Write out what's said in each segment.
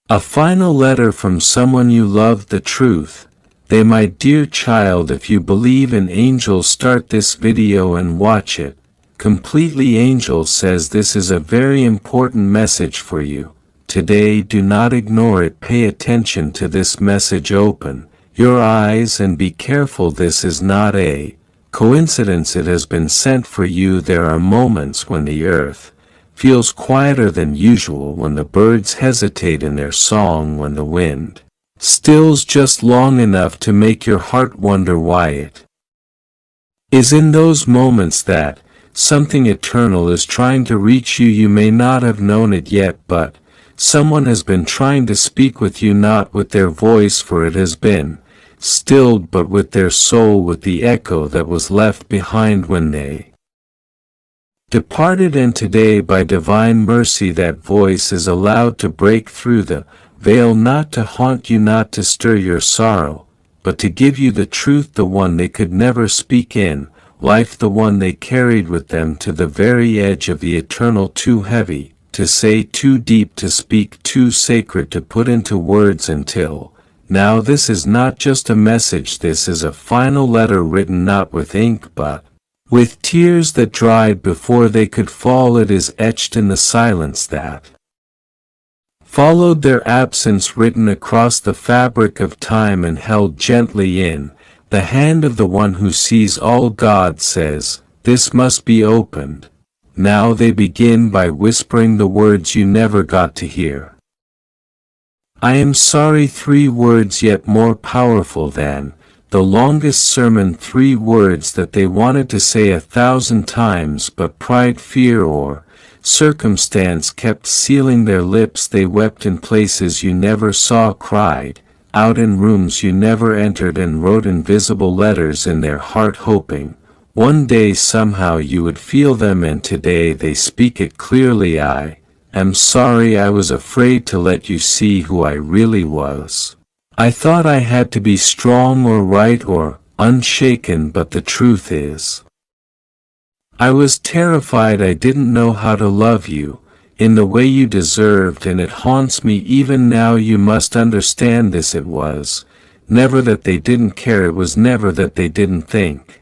A final letter from someone you love. The truth. They, my dear child, if you believe in angels, start this video and watch it. Completely Angel says this is a very important message for you. Today, do not ignore it. Pay attention to this message. Open your eyes and be careful. This is not a coincidence. It has been sent for you. There are moments when the earth feels quieter than usual, when the birds hesitate in their song, when the wind stills just long enough to make your heart wonder why. It is in those moments that something eternal is trying to reach you. You may not have known it yet, but someone has been trying to speak with you, not with their voice, for it has been stilled, but with their soul, with the echo that was left behind when they departed. And today, by divine mercy, that voice is allowed to break through the veil, not to haunt you, not to stir your sorrow, but to give you the truth, the one they could never speak in life, the one they carried with them to the very edge of the eternal, too heavy to say, too deep to speak, too sacred to put into words until now. This is not just a message, this is a final letter, written not with ink but with tears that dried before they could fall. It is etched in the silence that followed their absence, written across the fabric of time and held gently in the hand of the one who sees all. God says, this must be opened. Now they begin by whispering the words you never got to hear. I am sorry. 3 words, yet more powerful than the longest sermon. 3 words that they wanted to say 1,000 times, but pride, fear, or circumstance kept sealing their lips. They wept in places you never saw, cried out in rooms you never entered, and wrote invisible letters in their heart, hoping one day somehow you would feel them. And today they speak it clearly. I am sorry. I was afraid to let you see who I really was. I thought I had to be strong or right or unshaken, but the truth is, I was terrified. I didn't know how to love you in the way you deserved, and it haunts me even now. You must understand this. It was never that they didn't care, it was never that they didn't think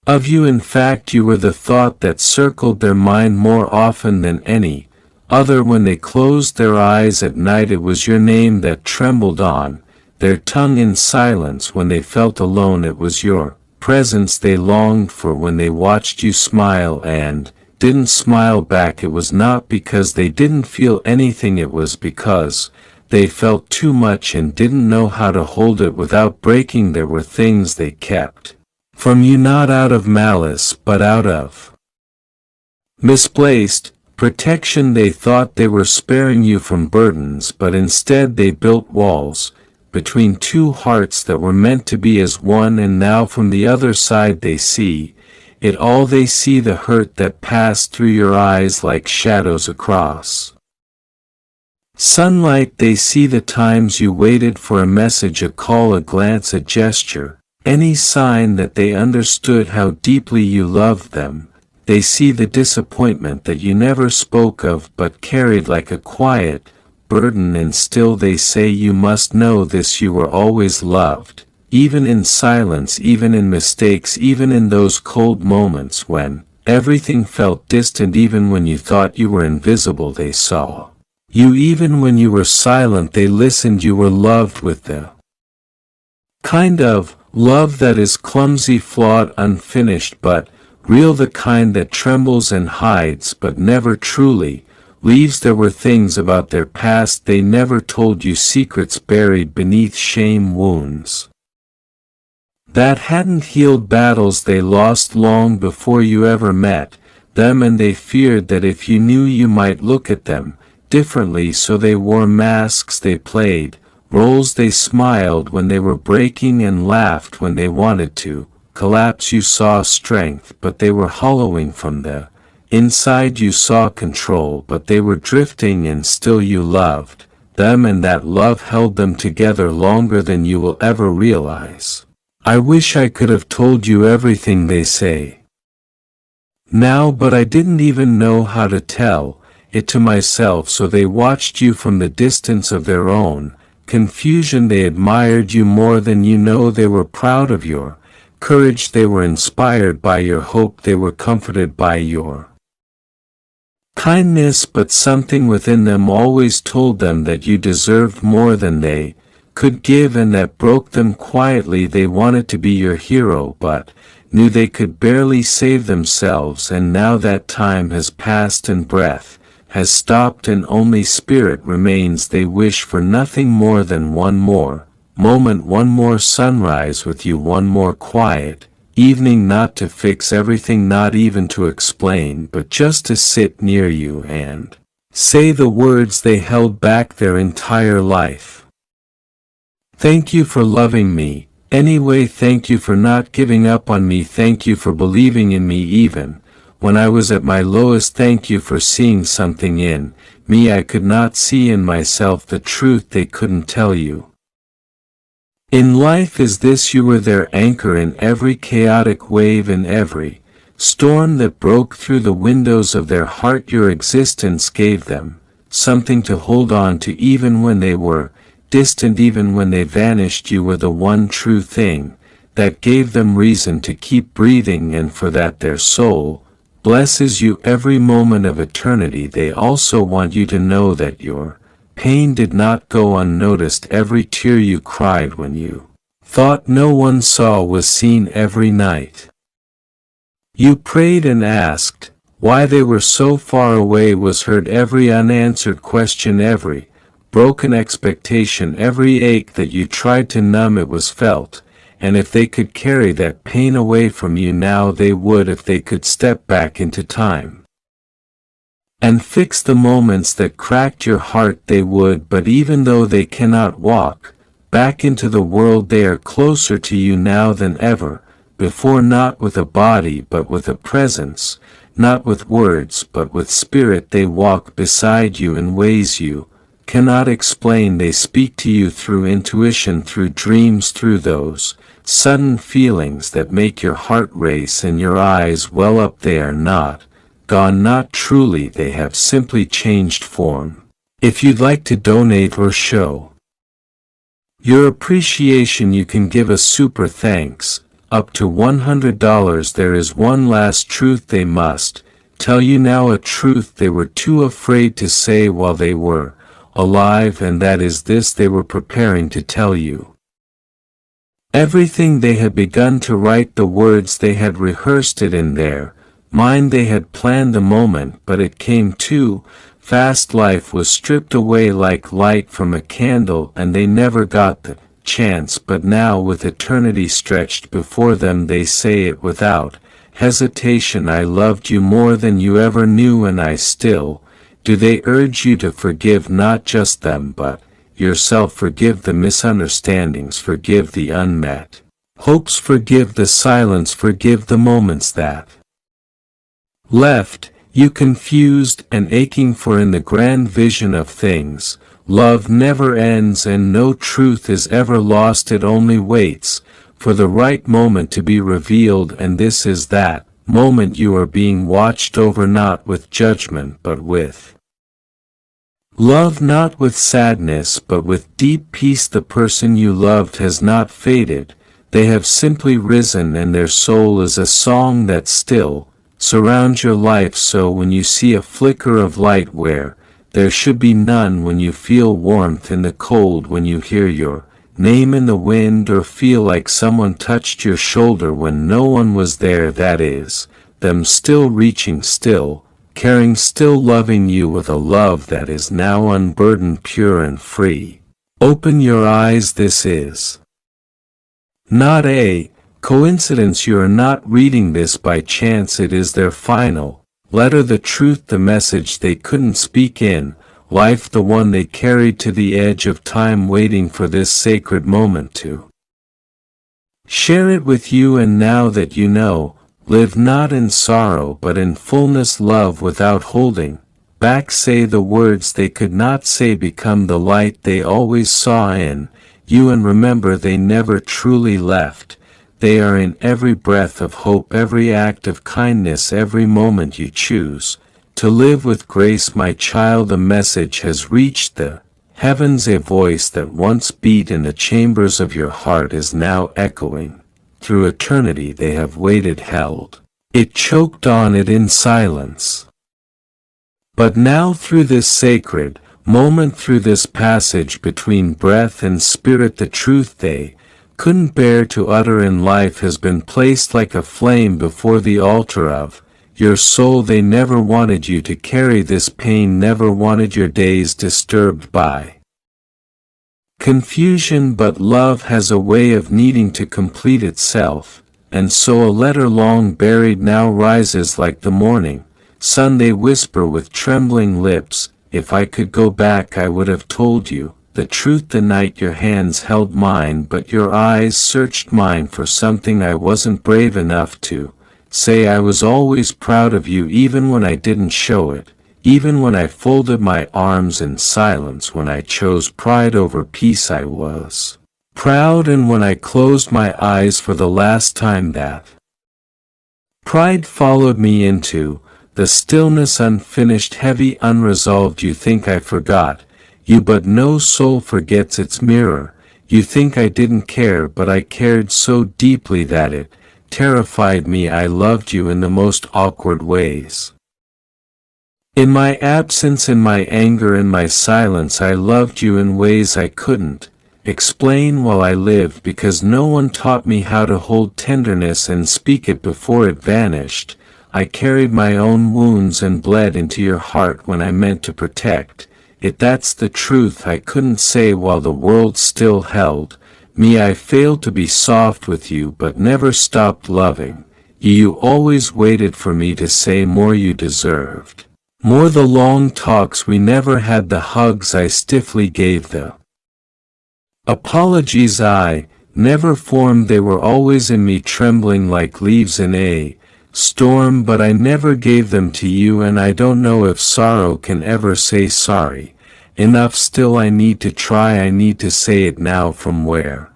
of you. In fact, you were the thought that circled their mind more often than any other. When they closed their eyes at night, it was your name that trembled on their tongue in silence. When they felt alone, it was your presence they longed for. When they watched you smile and didn't smile back, it was not because they didn't feel anything, it was because they felt too much and didn't know how to hold it without breaking. There were things they kept from you, not out of malice, but out of misplaced protection. They thought they were sparing you from burdens, but instead they built walls between 2 hearts that were meant to be as one. And now from the other side they see it all. They see the hurt that passed through your eyes like shadows across sunlight. They see the times you waited for a message, a call, a glance, a gesture, any sign that they understood how deeply you loved them. They see the disappointment that you never spoke of but carried like a quiet burden. And still they say, you must know this, you were always loved. Even in silence, even in mistakes, even in those cold moments when everything felt distant, even when you thought you were invisible, they saw you. Even when you were silent, they listened. You were loved with the kind of love that is clumsy, flawed, unfinished, but real, the kind that trembles and hides but never truly leaves. There were things about their past they never told you, secrets buried beneath shame, wounds that hadn't healed, battles they lost long before you ever met them. And they feared that if you knew, you might look at them differently, so they wore masks. They played roles. They smiled when they were breaking and laughed when they wanted to collapse. You saw strength, but they were hollowing from the inside. You saw control, but they were drifting, and still you loved them, and that love held them together longer than you will ever realize. I wish I could have told you everything they say now, but I didn't even know how to tell it to myself, so they watched you from the distance of their own confusion. They admired you more than you know. They were proud of your courage. They were inspired by your hope. They were comforted by your kindness, but something within them always told them that you deserved more than they could give, and that broke them quietly. They wanted to be your hero, but knew they could barely save themselves. And now that time has passed and breath has stopped and only spirit remains. They wish for nothing more than one more moment, one more sunrise with you, one more quiet evening, not to fix everything, not even to explain, but just to sit near you and say the words they held back their entire life. Thank you for loving me anyway. Thank you for not giving up on me. Thank you for believing in me even when I was at my lowest. Thank you for seeing something in me I could not see in myself, the truth they couldn't tell you. In life is this: you were their anchor in every chaotic wave, in every storm that broke through the windows of their heart. Your existence gave them something to hold on to, even when they were distant, even when they vanished. You were the one true thing that gave them reason to keep breathing, and for that their soul blesses you every moment of eternity. They also want you to know that your pain did not go unnoticed. Every tear you cried when you thought no one saw was seen. Every night you prayed and asked why they were so far away was heard. Every unanswered question, every broken expectation, every ache that you tried to numb, it was felt. And if they could carry that pain away from you now, they would. If they could step back into time and fix the moments that cracked your heart, they would. But even though they cannot walk back into the world, they are closer to you now than ever before, not with a body but with a presence, not with words but with spirit. They walk beside you in ways you cannot explain. They speak to you through intuition, through dreams, through those sudden feelings that make your heart race and your eyes well up. They are not gone, not truly, they have simply changed form. If you'd like to donate or show your appreciation, you can give a super thanks up to $100. There is one last truth they must tell you now, a truth they were too afraid to say while they were alive, and that is this: they were preparing to tell you everything. They had begun to write the words, they had rehearsed it in their mind, they had planned the moment, but it came too fast. Life was stripped away like light from a candle, and they never got the chance. But now, with eternity stretched before them, they say it without hesitation: I loved you more than you ever knew, and I still do. They urge you to forgive not just them but yourself. Forgive the misunderstandings, forgive the unmet hopes, forgive the silence, forgive the moments that left you confused and aching. For in the grand vision of things, love never ends and no truth is ever lost. It only waits for the right moment to be revealed, and this is that moment. You are being watched over, not with judgment but with love, not with sadness but with deep peace. The person you loved has not faded, they have simply risen, and their soul is a song that still surrounds your life. So when you see a flicker of light where there should be none, when you feel warmth in the cold, when you hear your name in the wind, or feel like someone touched your shoulder when no one was there, that is them still reaching, still caring, still loving you with a love that is now unburdened, pure and free. Open your eyes. This is not a coincidence. You are not reading this by chance. It is their final letter, the truth, the message they couldn't speak in life, the one they carried to the edge of time, waiting for this sacred moment to share it with you. And now that you know, live not in sorrow but in fullness. Love without holding back. Say the words they could not say. Become the light they always saw in you. And remember, they never truly left. They are in every breath of hope, every act of kindness, every moment you choose To live with grace, my child, a message has reached the heavens. A voice that once beat in the chambers of your heart is now echoing. Through eternity they have waited, held it, choked on it in silence. But now through this sacred moment, through this passage between breath and spirit, the truth they couldn't bear to utter in life has been placed like a flame before the altar of your soul. They never wanted you to carry this pain, never wanted your days disturbed by confusion, but love has a way of needing to complete itself, and so a letter long buried now rises like the morning sun. They whisper with trembling lips, if I could go back I would have told you the truth the night your hands held mine, but your eyes searched mine for something I wasn't brave enough to say. I was always proud of you even when I didn't show it, even when I folded my arms in silence, when I chose pride over peace. I was proud, and when I closed my eyes for the last time, that pride followed me into the stillness, unfinished, heavy, unresolved. You think I forgot you, but no soul forgets its mirror. You think I didn't care, but I cared so deeply that it terrified me. I loved you in the most awkward ways. In my absence, in my anger, in my silence, I loved you in ways I couldn't explain while I lived, because no one taught me how to hold tenderness and speak it before it vanished. I carried my own wounds and bled into your heart when I meant to protect it. That's the truth I couldn't say while the world still held me. I failed to be soft with you, but never stopped loving you. You always waited for me to say more. You deserved more. The long talks we never had, the hugs I stiffly gave, the apologies I never formed, they were always in me, trembling like leaves in a storm, but I never gave them to you. And I don't know if sorrow can ever say sorry enough. Still I need to try, I need to say it now, from where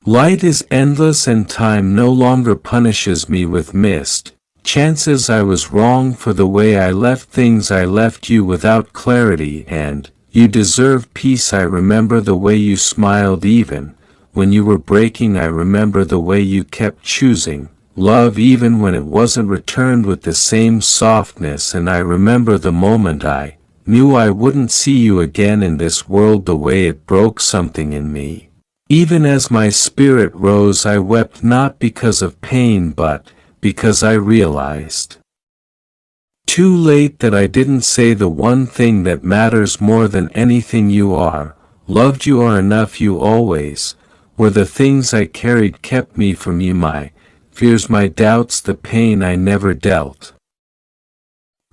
light is endless and time no longer punishes me with mist. Chances I was wrong for the way I left things. I left you without clarity, and you deserve peace. I remember the way you smiled even when you were breaking. I remember the way you kept choosing love even when it wasn't returned with the same softness. And I remember the moment I knew I wouldn't see you again in this world, the way it broke something in me. Even as my spirit rose, I wept, not because of pain but because I realized too late that I didn't say the one thing that matters more than anything. You are loved, you are enough, you always were. The things I carried kept me from you, my fears, my doubts, the pain I never dealt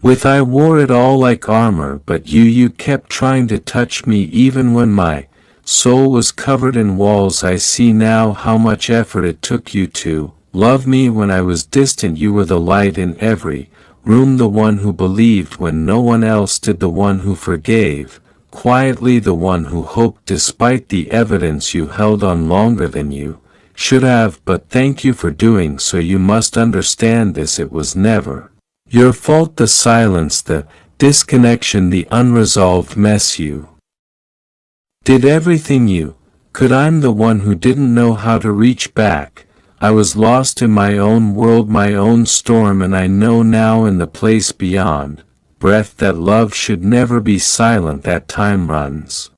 with. I wore it all like armor, but you kept trying to touch me even when my soul was covered in walls. I see now how much effort it took you to love me when I was distant. You were the light in every room, the one who believed when no one else did, the one who forgave quietly, the one who hoped despite the evidence. You held on longer than you should have, but thank you for doing so. You must understand this, it was never your fault. The silence, the disconnection, the unresolved mess, you did everything you could. I'm the one who didn't know how to reach back. I was lost in my own world, my own storm, and I know now in the place beyond breath that love should never be silent, that time runs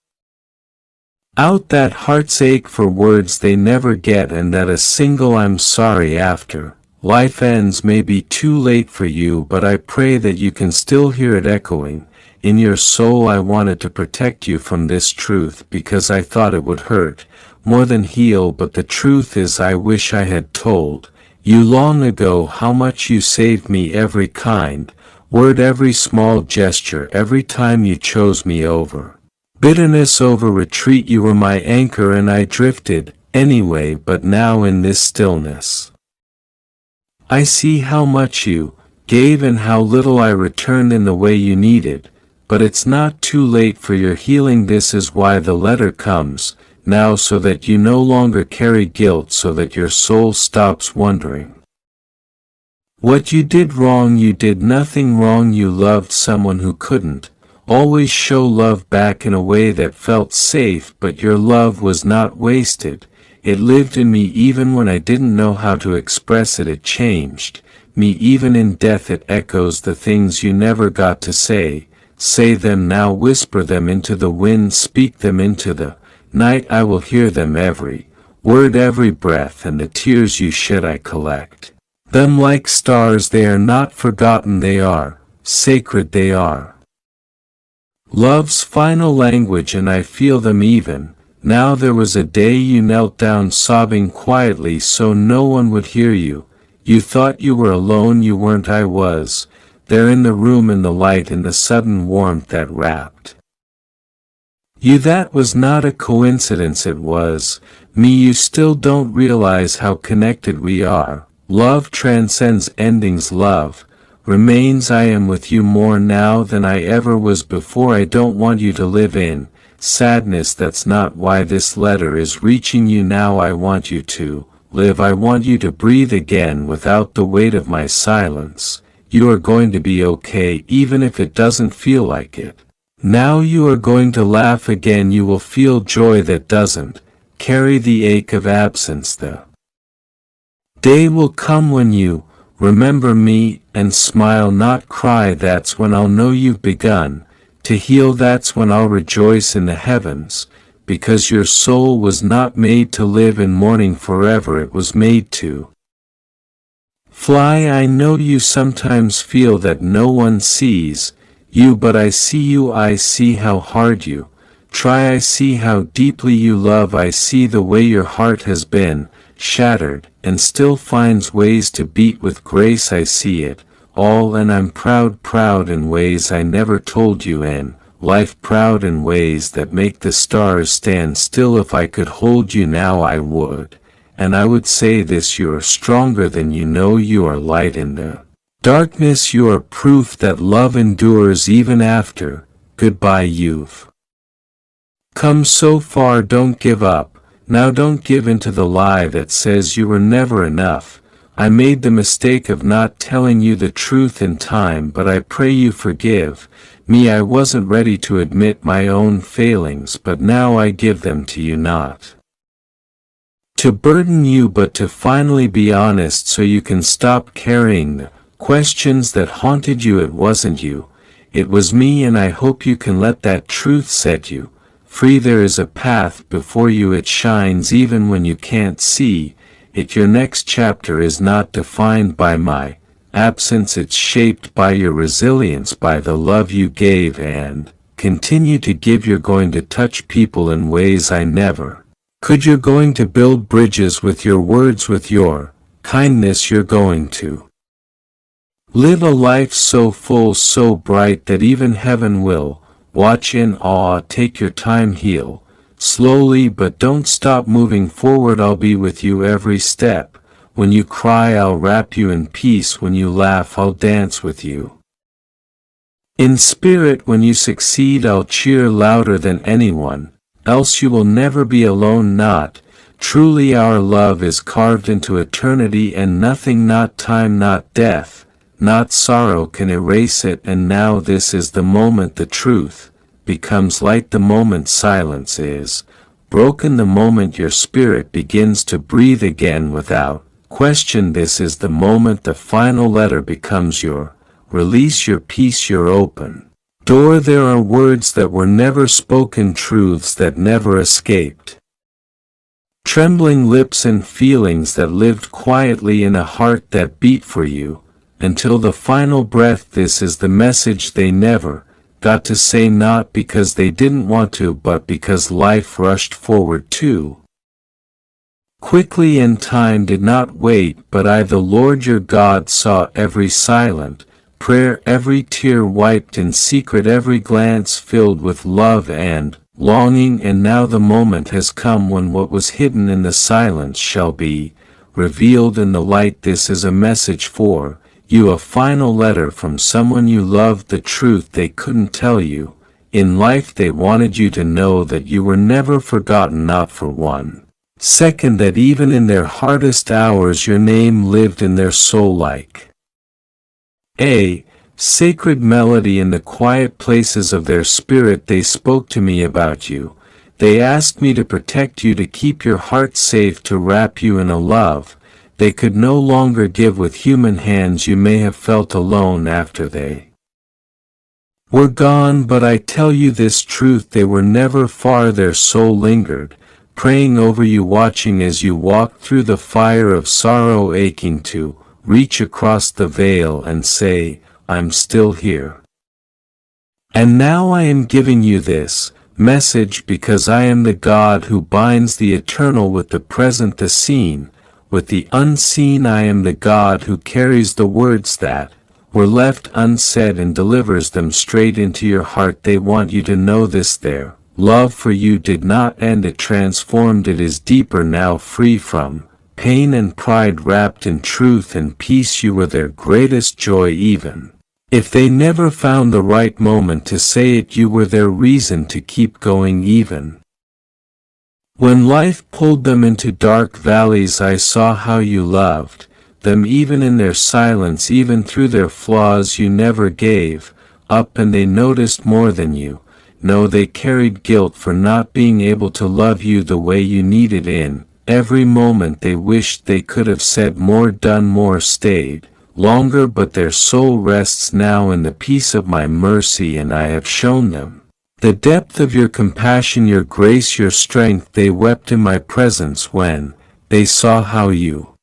out, that hearts ache for words they never get, and that a single I'm sorry after life ends may be too late for you. But I pray that you can still hear it echoing in your soul. I wanted to protect you from this truth because I thought it would hurt more than heal, but the truth is I wish I had told you long ago how much you saved me. Every kind word, every small gesture, every time you chose me over bitterness, over retreat. You were my anchor and I drifted anyway, but now in this stillness I see how much you gave and how little I returned in the way you needed. But it's not too late for your healing. This is why the letter comes now, so that you no longer carry guilt, so that your soul stops wondering What you did wrong, you did nothing wrong. You loved someone who couldn't always show love back in a way that felt safe, but your love was not wasted. It lived in me even when I didn't know how to express it. It changed me even in death. It echoes the things you never got to say. Say them now, whisper them into the wind, speak them into the night. I will hear them, every word, every breath, and the tears you shed I collect them like stars. They are not forgotten, they are sacred, they are love's final language, and I feel them even now. There was a day you knelt down sobbing quietly so no one would hear you. You thought you were alone, you weren't. I was there in the room, in the light, in the sudden warmth that wrapped you. That was not a coincidence, it was me. You still don't realize how connected we are. Love transcends endings, love remains. I am with you more now than I ever was before. I don't want you to live in sadness, that's not why this letter is reaching you now. I want you to live, I want you to breathe again without the weight of my silence. You are going to be okay even if it doesn't feel like it. Now you are going to laugh again, you will feel joy that doesn't carry the ache of absence. The day will come when you remember me and smile, not cry. That's when I'll know you've begun to heal. That's when I'll rejoice in the heavens, because your soul was not made to live in mourning forever. It was made to fly. I know you sometimes feel that no one sees you, but I see you. I see how hard you try. I see how deeply you love. I see the way your heart has been shattered and still finds ways to beat with grace. I see it all, and I'm proud, proud in ways I never told you in life, proud in ways that make the stars stand still. If I could hold you now I would, and I would say this: you are stronger than you know. You are light in the darkness. You are proof that love endures even after goodbye. You've come so far, don't give up now. Don't give in to the lie that says you were never enough. I made the mistake of not telling you the truth in time, but I pray you forgive me. I wasn't ready to admit my own failings, but now I give them to you, not to burden you, but to finally be honest so you can stop carrying the questions that haunted you. It wasn't you, it was me, and I hope you can let that truth set you free. There is a path before you, it shines even when you can't see it. Your next chapter is not defined by my absence, it's shaped by your resilience, by the love you gave and continue to give. You're going to touch people in ways I never could. You're going to build bridges with your words, with your kindness. You're going to live a life so full, so bright, that even heaven will watch in awe. Take your time, heal slowly, but don't stop moving forward. I'll be with you every step. When you cry, I'll wrap you in peace. When you laugh, I'll dance with you in spirit. When you succeed, I'll cheer louder than anyone else. You will never be alone, not truly. Our love is carved into eternity, and nothing, not time, not death, not sorrow can erase it. And now this is the moment the truth becomes light, the moment silence is broken, the moment your spirit begins to breathe again without question. This is the moment the final letter becomes your release, your peace, your open door. There are words that were never spoken, truths that never escaped trembling lips, and feelings that lived quietly in a heart that beat for you until the final breath. This is the message they never got to say, not because they didn't want to, but because life rushed forward too quickly, and time did not wait. But I, the Lord your God, saw every silent prayer, every tear wiped in secret, every glance filled with love and longing. And now the moment has come when what was hidden in the silence shall be revealed in the light. This is a message for you, a final letter from someone you loved, the truth they couldn't tell you in life. They wanted you to know that you were never forgotten, not for 1 second, that even in their hardest hours your name lived in their soul like A sacred melody in the quiet places of their spirit. They spoke to me about you. They asked me to protect you, to keep your heart safe, to wrap you in a love they could no longer give with human hands. You may have felt alone after they were gone, but I tell you this truth, they were never far. Their soul lingered, praying over you, watching as you walked through the fire of sorrow, aching to reach across the veil and say, I'm still here. And now I am giving you this message because I am the God who binds the eternal with the present, the seen with the unseen. I am the God who carries the words that were left unsaid and delivers them straight into your heart. They want you to know this: their love for you did not end, it transformed. It is deeper now, free from pain and pride, wrapped in truth and peace. You were their greatest joy, even if they never found the right moment to say it. You were their reason to keep going, even when life pulled them into dark valleys. I saw how you loved them, even in their silence, even through their flaws. You never gave up, and they noticed more than you know. They carried guilt for not being able to love you the way you needed. In every moment they wished they could have said more, done more, stayed longer, but their soul rests now in the peace of my mercy, and I have shown them the depth of your compassion, your grace, your strength. They wept in my presence when they saw how you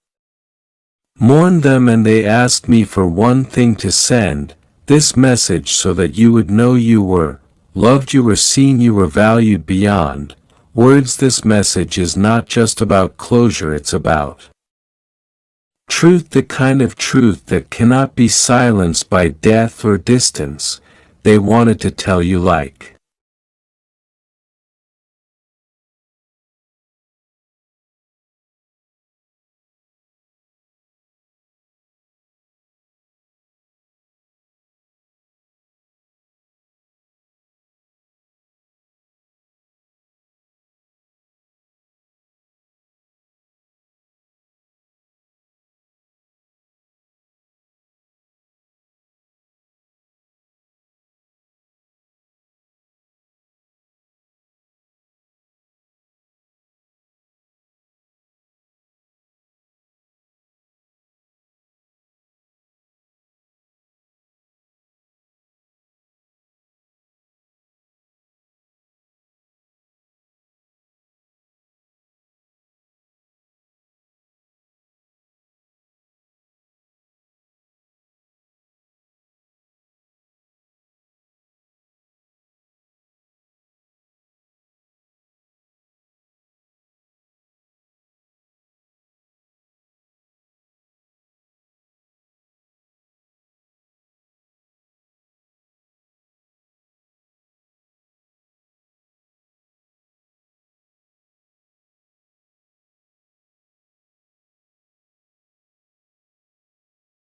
mourned them, and they asked me for one thing: to send this message so that you would know you were loved, you were seen, you were valued beyond words. This message is not just about closure, it's about truth, the kind of truth that cannot be silenced by death or distance. They wanted to tell you, like